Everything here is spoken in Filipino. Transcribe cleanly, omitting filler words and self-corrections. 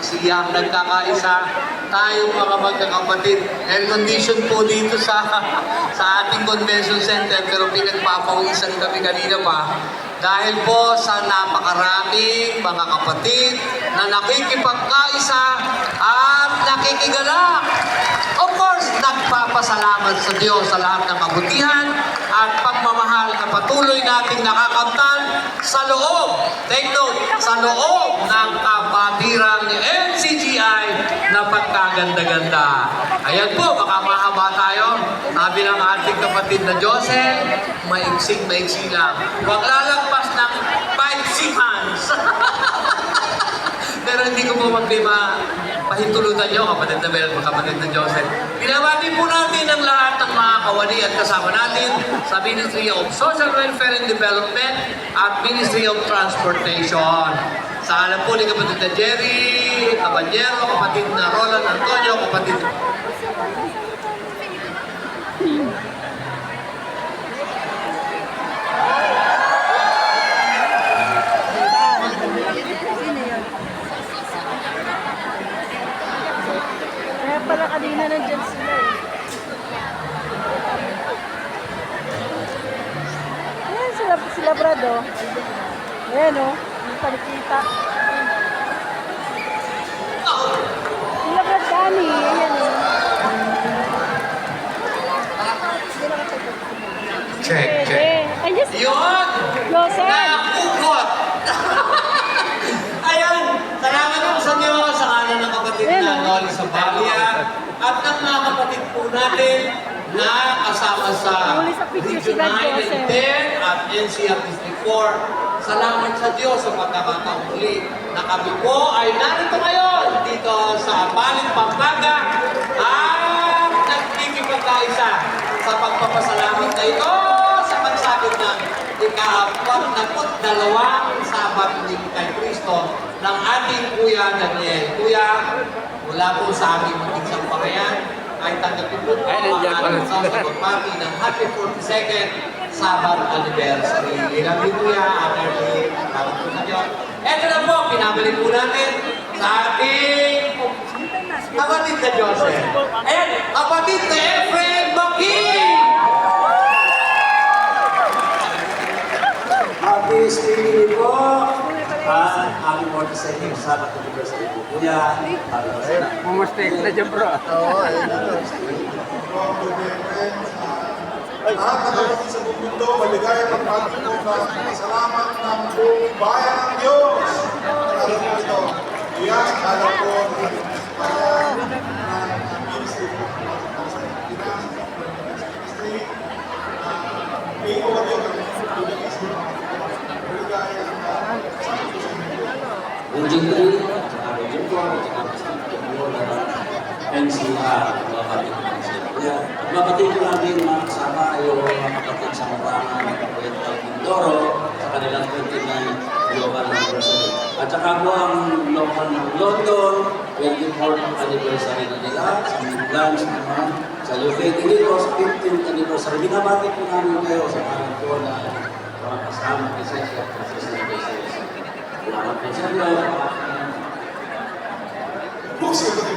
siyang nagkakaisa, tayong mga magkakapatid. Air condition po dito sa ating convention center, pero pinagpapawisan kami kanina pa dahil po sa napakaraming mga kapatid na nakikipagkaisa at nakikigalak. Of course, nagpapasalamat sa Diyos sa lahat ng kabutihan at pagmamahal na patuloy nating nakakamtan sa loob, take note, sa loob ng kapatirang ni NCGI na pagkaganda-ganda. Ayan po, baka mahaba tayo. Sabi ng ating kapatid na Joseph, maiksing-maiksi lang. Huwag lalagpas ng 5 hands. Pero hindi ko po pahintulutan nyo, kapatid na Bel, kapatid na Joseph. Binabati po natin ang lahat ng mga kawani at kasama natin sa Ministry of Social Welfare and Development at Ministry of Transportation. Sa alam po ni kapatid na Jerry, Caballero, kapatid na Roland Antonio, kapatid Kaya pala kanina nandiyan sila eh. Ayan sila Brado. Ayan o, hindi palikita. Sila Brad Dani, ayan o. check. Ayan si Yun! Joseph. Nakukot! Ayan! Salamat po sa inyo sa kanan ng kapatid na Noli Sabalia at ng mga kapatid po natin na kasama sa Region 9 and 10 at NCR District 4. Salamat sa Diyos sa pagkakataong muli na kami po ay narito ngayon dito sa Baling Pampanga at nagkikipagkaisa sa pagpapasalamat na ito sa pagsabot ng ika-42 Sabat ni kay Cristo ng ating Kuya Daniel. Kuya, mula po sa aming munting sampahayan, ay tanggapin po ang ating pagbati ng happy 42nd Sabat Anniversary. Ilang din Kuya, Atty. Tawag po sa Diyos. Ito na po, pinabalik po natin sa ating kapatid na Joseph. Ayan, kapatid na Efren Making! Happy Spring po! At aming 42nd Sabat Anniversary po. Kuya, happy birthday. Mumustay na dyan bro. Oo, ayun na to. Lahat ng kapatid sa buong mundo, maligayang pagbati po sa salamat ng buong bayan ng Diyos. Alam po ito, iyan, alam po, bayan ng ministry po, sa Pilipinas, ministry, may po kami ang maligayang Region 3, Region 4, NCR, mga kapatid ng Kuya. Mapatid ko lang din mga kasama yung mga kapatid sa Mabangan ng Puerto Mindoro sa kanilang 29 global anniversary. At saka po ang local ng London, 24th anniversary na nila, sa Midlands naman, sa UK dito, sa 15th anniversary. Binabati po namin kayo sa mga po na mga kasama kasi sa Salamat po sa inyo.